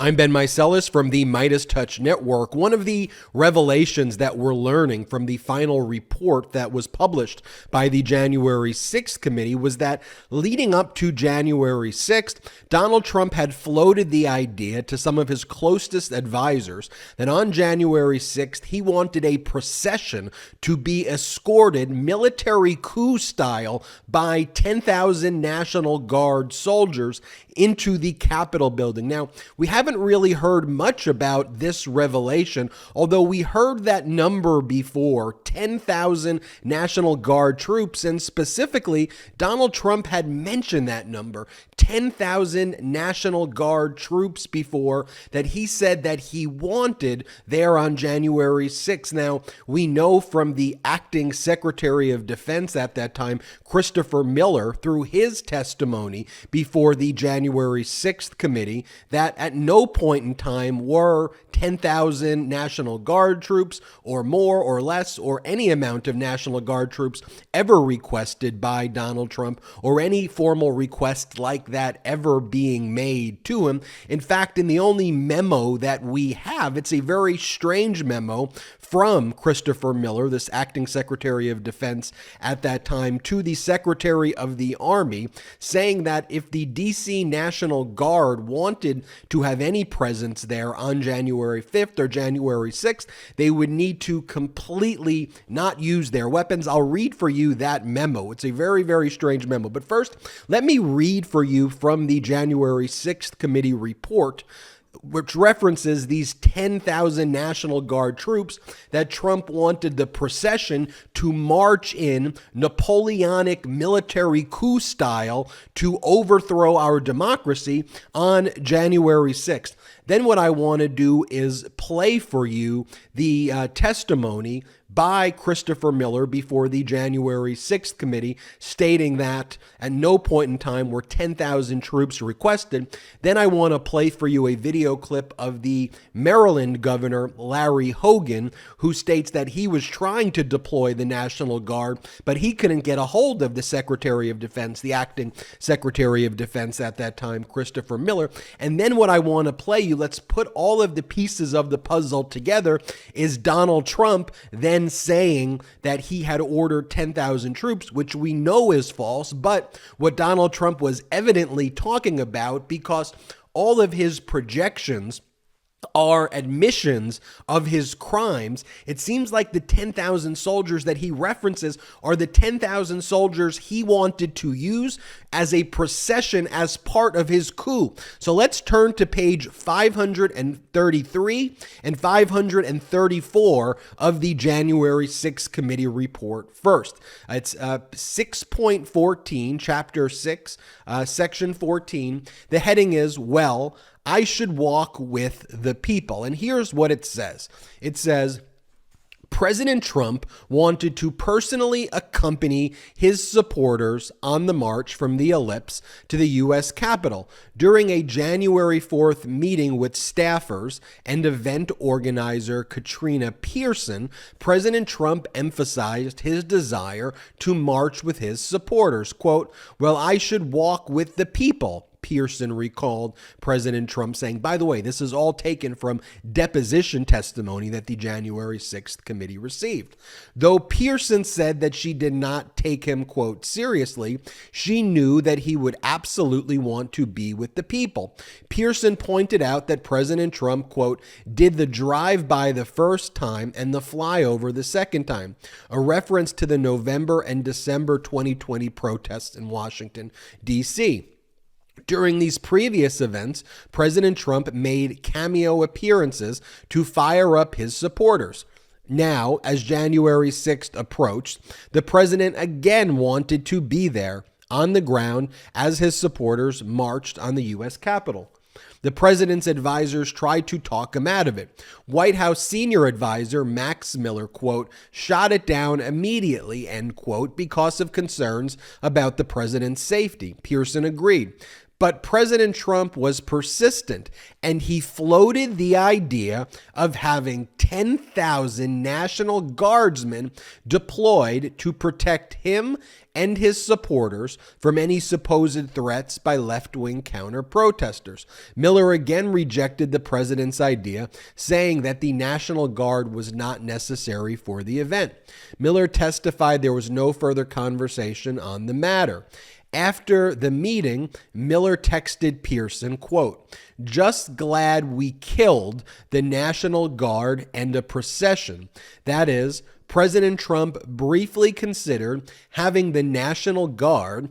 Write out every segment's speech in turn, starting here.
I'm Ben Meiselas from the MeidasTouch network. One of the revelations that we're learning from the final report that was published by the January 6th committee was that leading up to January 6th, Donald Trump had floated the idea to some of his closest advisors that on January 6th, he wanted a procession to be escorted military coup style by 10,000 National Guard soldiers into the Capitol building. Now, we haven't really heard much about this revelation, although we heard that number before, 10,000 National Guard troops, and specifically, Donald Trump had mentioned that number, 10,000 National Guard troops before, that he said that he wanted there on January 6th. Now, we know from the acting Secretary of Defense at that time, Christopher Miller, through his testimony before the January 6th committee, that at no point in time were 10,000 National Guard troops or more or less or any amount of National Guard troops ever requested by Donald Trump or any formal request like that ever being made to him. In fact, in the only memo that we have, it's a very strange memo from Christopher Miller, this acting Secretary of Defense at that time, to the Secretary of the Army, saying that if the D.C. National Guard wanted to have any presence there on January 5th or January 6th, they would need to completely not use their weapons. I'll read for you that memo. It's a very, very strange memo. But first, let me read for you from the January 6th committee report, which references these 10,000 National Guard troops that Trump wanted the procession to march in Napoleonic military coup style to overthrow our democracy on January 6th. Then what I want to do is play for you the testimony by Christopher Miller before the January 6th committee, stating that at no point in time were 10,000 troops requested. Then I want to play for you a video clip of the Maryland governor, Larry Hogan, who states that he was trying to deploy the National Guard, but he couldn't get a hold of the Secretary of Defense, the acting Secretary of Defense at that time, Christopher Miller. And then what I want to play you, let's put all of the pieces of the puzzle together, is Donald Trump then saying that he had ordered 10,000 troops, which we know is false, but what Donald Trump was evidently talking about, because all of his projections are admissions of his crimes. It seems like the 10,000 soldiers that he references are the 10,000 soldiers he wanted to use as a procession as part of his coup. So let's turn to page 533 and 534 of the January 6th committee report first. It's 6.14, chapter 6, section 14. The heading is, well, I should walk with the people. And here's what it says. It says, President Trump wanted to personally accompany his supporters on the march from the Ellipse to the U.S. Capitol. During a January 4th meeting with staffers and event organizer Katrina Pearson, President Trump emphasized his desire to march with his supporters. Quote, well, I should walk with the people, Pearson recalled President Trump saying. By the way, this is all taken from deposition testimony that the January 6th committee received. Though Pearson said that she did not take him, quote, seriously, she knew that he would absolutely want to be with the people. Pearson pointed out that President Trump, quote, did the drive-by the first time and the flyover the second time, a reference to the November and December 2020 protests in Washington, D.C. During these previous events, President Trump made cameo appearances to fire up his supporters. Now, as January 6th approached, the president again wanted to be there on the ground as his supporters marched on the U.S. Capitol. The president's advisors tried to talk him out of it. White House senior advisor Max Miller, quote, shot it down immediately, end quote, because of concerns about the president's safety. Pearson agreed. But President Trump was persistent, and he floated the idea of having 10,000 National Guardsmen deployed to protect him and his supporters from any supposed threats by left-wing counter-protesters. Miller again rejected the president's idea, saying that the National Guard was not necessary for the event. Miller testified there was no further conversation on the matter. After the meeting, Miller texted Pearson, quote, "Just glad we killed the National Guard and a procession." That is, President Trump briefly considered having the National Guard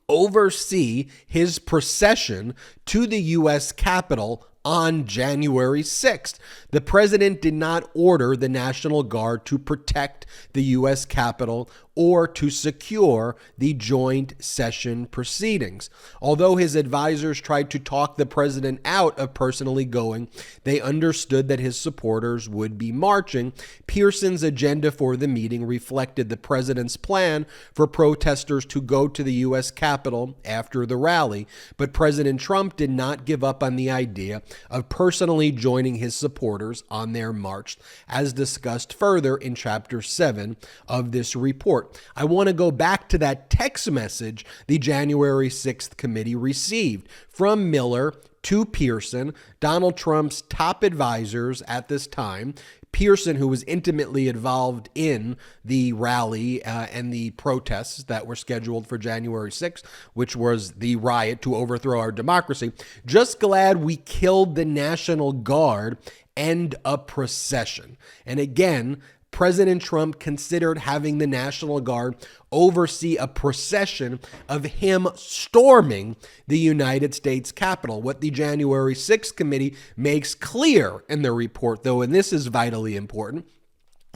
oversee his procession to the U.S. Capitol on January 6th. The president did not order the National Guard to protect the U.S. Capitol or to secure the joint session proceedings. Although his advisors tried to talk the president out of personally going, they understood that his supporters would be marching. Pearson's agenda for the meeting reflected the president's plan for protesters to go to the U.S. Capitol after the rally, but President Trump did not give up on the idea of personally joining his supporters on their march, as discussed further in Chapter 7 of this report. I want to go back to that text message the January 6th committee received from Miller to Pearson, Donald Trump's top advisors at this time. Pearson, who was intimately involved in the rally and the protests that were scheduled for January 6th, which was the riot to overthrow our democracy. "Just glad we killed the National Guard and a procession." And again, President Trump considered having the National Guard oversee a procession of him storming the United States Capitol. What the January 6th committee makes clear in their report, though, and this is vitally important,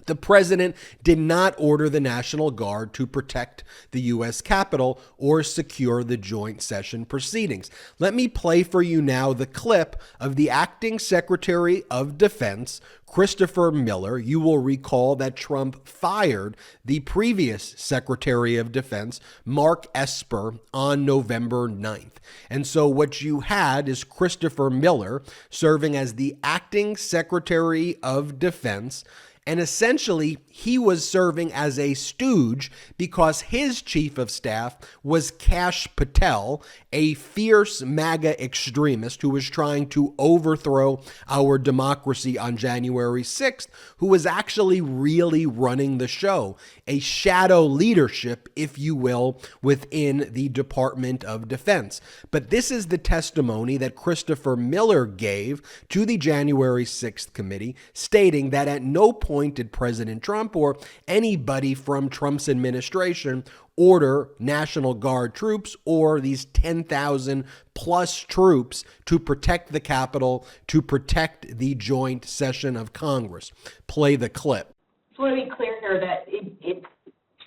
the president did not order the National Guard to protect the U.S. Capitol or secure the joint session proceedings. Let me play for you now the clip of the acting Secretary of Defense, Christopher Miller. You will recall that Trump fired the previous Secretary of Defense, Mark Esper, on November 9th. And so what you had is Christopher Miller serving as the acting Secretary of Defense. And essentially, he was serving as a stooge because his chief of staff was Kash Patel, a fierce MAGA extremist who was trying to overthrow our democracy on January 6th, who was actually really running the show, a shadow leadership, if you will, within the Department of Defense. But this is the testimony that Christopher Miller gave to the January 6th committee, stating that at no point did President Trump or anybody from Trump's administration order National Guard troops or these 10,000 plus troops to protect the Capitol, to protect the joint session of Congress. Play the clip. I want to be clear here that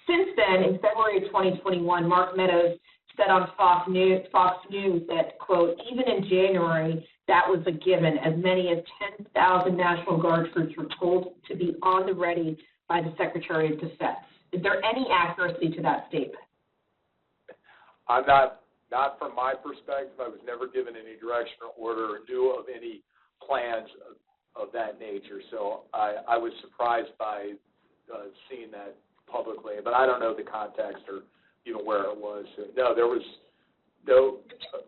since then, in February of 2021, Mark Meadows said on Fox News that, quote, even in January, that was a given. As many as 10,000 National Guard troops were told to be on the ready by the Secretary of Defense. Is there any accuracy to that statement? I'm not from my perspective. I was never given any direction or order or knew of any plans of that nature. So I was surprised by seeing that publicly, but I don't know the context or where it was. No, there was no.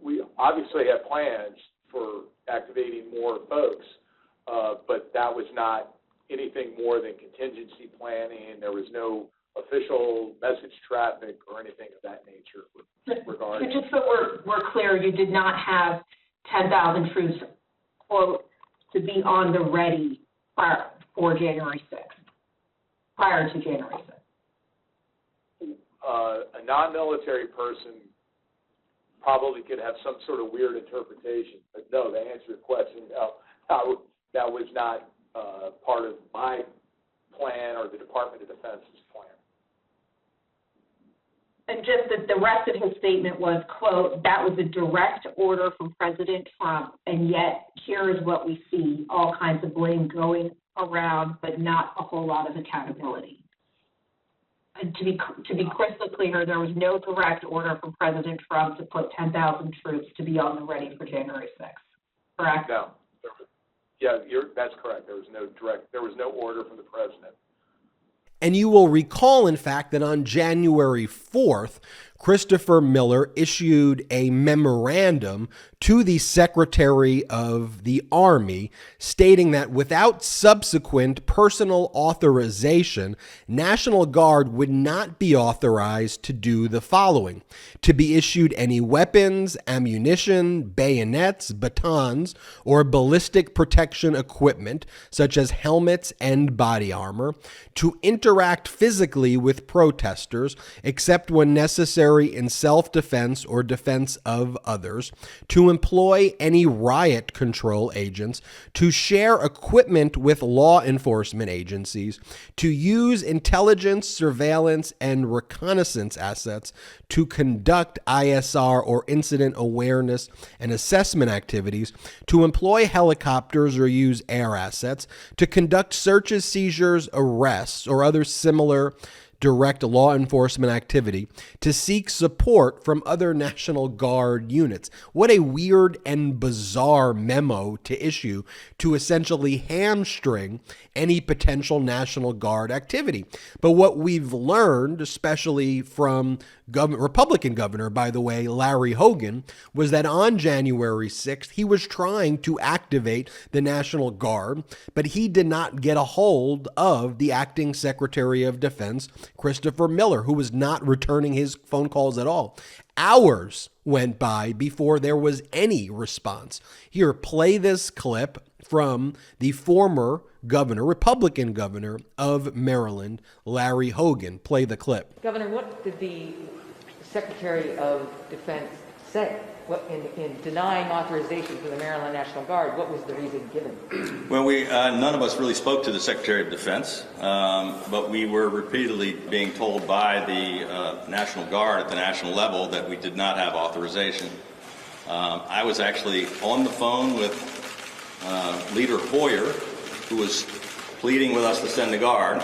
We obviously had plans for activating more folks, but that was not anything more than contingency planning. There was no official message traffic or anything of that nature regarding. Just so we're clear, you did not have 10,000 troops or to be on the ready prior to January 6th. A non-military person probably could have some sort of weird interpretation, but no, to answer your question, no, that was not part of my plan or the Department of Defense's plan. And just that the rest of his statement was, quote, that was a direct order from President Trump, and yet here is what we see, all kinds of blame going around, but not a whole lot of accountability. to be crystal clear, there was no direct order from President Trump to put 10,000 troops to be on the ready for January 6th, correct? No. That's correct. There was no order from the president. And you will recall, in fact, that on January 4th, Christopher Miller issued a memorandum to the Secretary of the Army stating that without subsequent personal authorization, National Guard would not be authorized to do the following: to be issued any weapons, ammunition, bayonets, batons, or ballistic protection equipment, such as helmets and body armor, to interact physically with protesters, except when necessary in self-defense or defense of others, to employ any riot control agents, to share equipment with law enforcement agencies, to use intelligence, surveillance, and reconnaissance assets, to conduct ISR or incident awareness and assessment activities, to employ helicopters or use air assets, to conduct searches, seizures, arrests, or other similar direct law enforcement activity, to seek support from other National Guard units. What a weird and bizarre memo to issue to essentially hamstring any potential National Guard activity. But what we've learned, especially from Republican governor, by the way, Larry Hogan, was that on January 6th, he was trying to activate the National Guard, but he did not get a hold of the acting Secretary of Defense, Christopher Miller, who was not returning his phone calls at all. Hours went by before there was any response. Here, play this clip from the former governor, Republican governor of Maryland, Larry Hogan. Play the clip. Governor, what did the Secretary of Defense say? What, in denying authorization for the Maryland National Guard, what was the reason given? Well, none of us really spoke to the Secretary of Defense, but we were repeatedly being told by the National Guard at the national level that we did not have authorization. I was actually on the phone with Leader Hoyer, who was pleading with us to send the Guard.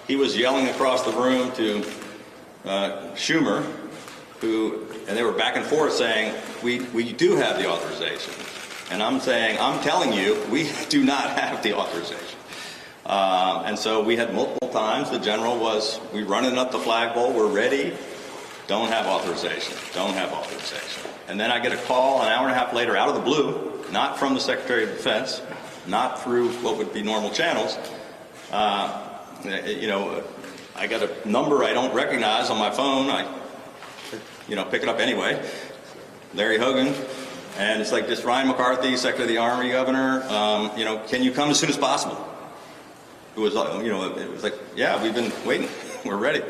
He was yelling across the room to Schumer, and they were back and forth saying, we do have the authorization. And I'm saying, I'm telling you, we do not have the authorization. And so we had multiple times, the general was, we running up the flagpole, we're ready, don't have authorization, don't have authorization. And then I get a call an hour and a half later out of the blue, not from the Secretary of Defense, not through what would be normal channels. I got a number I don't recognize on my phone. I pick it up anyway. Larry Hogan, and it's like, this Ryan McCarthy, Secretary of the Army, Governor, can you come as soon as possible? It was like, yeah, we've been waiting. We're ready.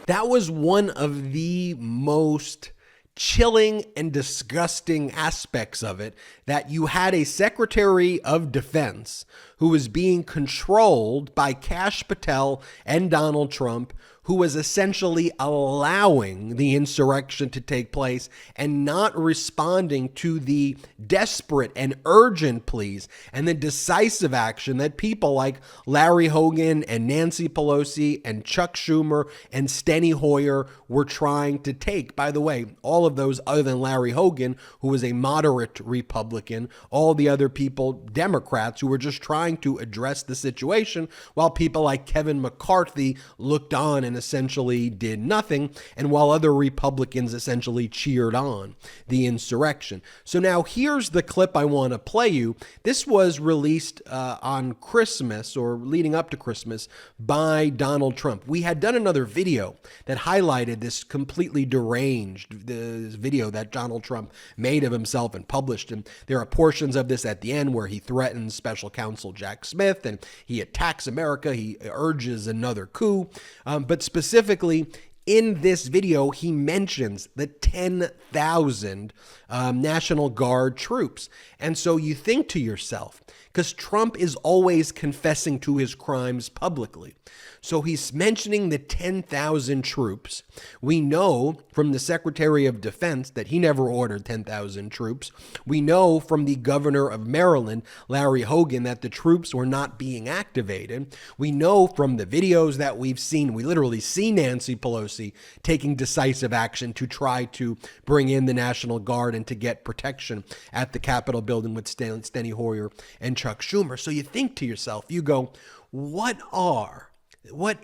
That was one of the most chilling and disgusting aspects of it, that you had a Secretary of Defense who was being controlled by Kash Patel and Donald Trump, who was essentially allowing the insurrection to take place and not responding to the desperate and urgent pleas and the decisive action that people like Larry Hogan and Nancy Pelosi and Chuck Schumer and Steny Hoyer were trying to take. By the way, all of those other than Larry Hogan, who was a moderate Republican, all the other people, Democrats, who were just trying to address the situation, while people like Kevin McCarthy looked on and essentially did nothing, and while other Republicans essentially cheered on the insurrection. So now here's the clip I want to play you. This was released on Christmas, or leading up to Christmas, by Donald Trump. We had done another video that highlighted this completely deranged this video that Donald Trump made of himself and published, and there are portions of this at the end where he threatens special counsel Jack Smith and he attacks America. He urges another coup, but specifically, In this video, he mentions the 10,000 National Guard troops. And so you think to yourself, because Trump is always confessing to his crimes publicly. So he's mentioning the 10,000 troops. We know from the Secretary of Defense that he never ordered 10,000 troops. We know from the governor of Maryland, Larry Hogan, that the troops were not being activated. We know from the videos that we've seen, we literally see Nancy Pelosi taking decisive action to try to bring in the National Guard and to get protection at the Capitol building with Steny Hoyer and Chuck Schumer. So you think to yourself, you go, what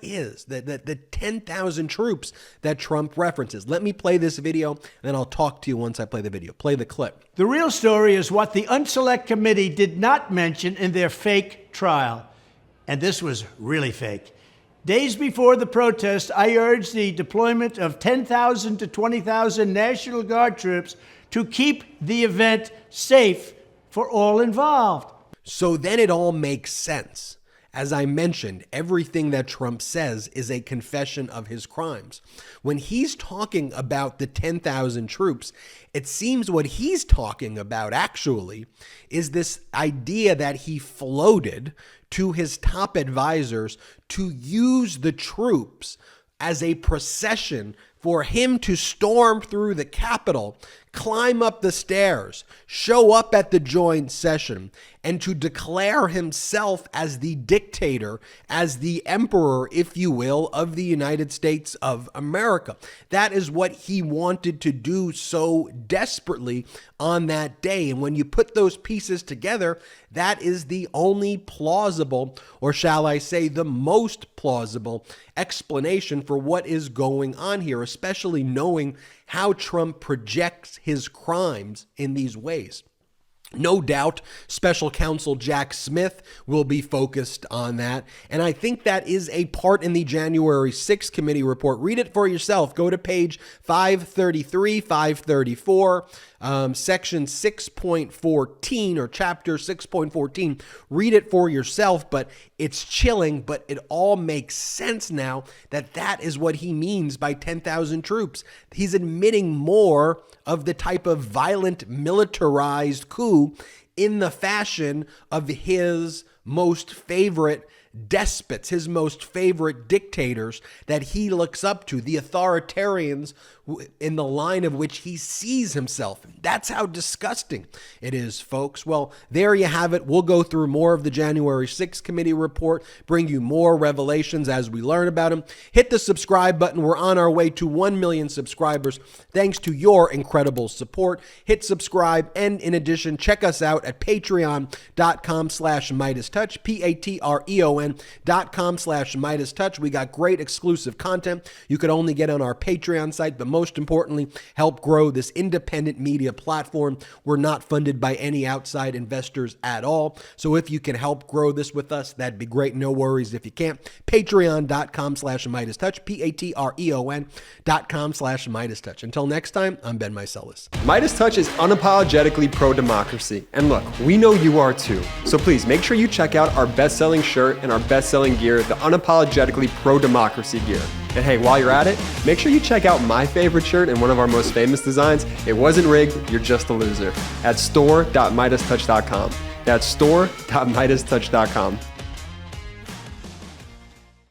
is the 10,000 troops that Trump references? Let me play this video, and then I'll talk to you once I play the video. Play the clip. The real story is what the Unselect Committee did not mention in their fake trial. And this was really fake. Days before the protest, I urged the deployment of 10,000 to 20,000 National Guard troops to keep the event safe for all involved. So then it all makes sense. As I mentioned, everything that Trump says is a confession of his crimes. When he's talking about the 10,000 troops, it seems what he's talking about actually is this idea that he floated to his top advisors to use the troops as a procession for him to storm through the Capitol, climb up the stairs, show up at the joint session, and to declare himself as the dictator, as the emperor, if you will, of the United States of America. That is what he wanted to do so desperately on that day. And when you put those pieces together, that is the only plausible, or shall I say the most plausible explanation for what is going on here, especially knowing how Trump projects his crimes in these ways. No doubt, Special Counsel Jack Smith will be focused on that. And I think that is a part in the January 6th committee report. Read it for yourself. Go to page 533, 534, section 6.14 or chapter 6.14. Read it for yourself, but it's chilling, but it all makes sense now that that is what he means by 10,000 troops. He's admitting more of the type of violent militarized coup in the fashion of his most favorite despots, his most favorite dictators that he looks up to, the authoritarians in the line of which he sees himself. That's how disgusting it is, folks. Well, there you have it. We'll go through more of the January 6th committee report, bring you more revelations as we learn about them. Hit the subscribe button. We're on our way to 1 million subscribers thanks to your incredible support. Hit subscribe, and in addition, check us out at patreon.com/MeidasTouch, patreon.com/MeidasTouch. We got great exclusive content you could only get on our Patreon site, but most importantly, help grow this independent media platform. We're not funded by any outside investors at all. So if you can help grow this with us, that'd be great. No worries if you can't. Patreon.com/MeidasTouch, patreon.com/MeidasTouch. Until next time, I'm Ben Meiselas. MeidasTouch is unapologetically pro-democracy. And look, we know you are too. So please make sure you check out our best-selling shirt and our best-selling gear, the unapologetically pro-democracy gear. And hey, while you're at it, make sure you check out my favorite shirt and one of our most famous designs, It Wasn't Rigged, You're Just a Loser, at store.meidastouch.com. That's store.meidastouch.com.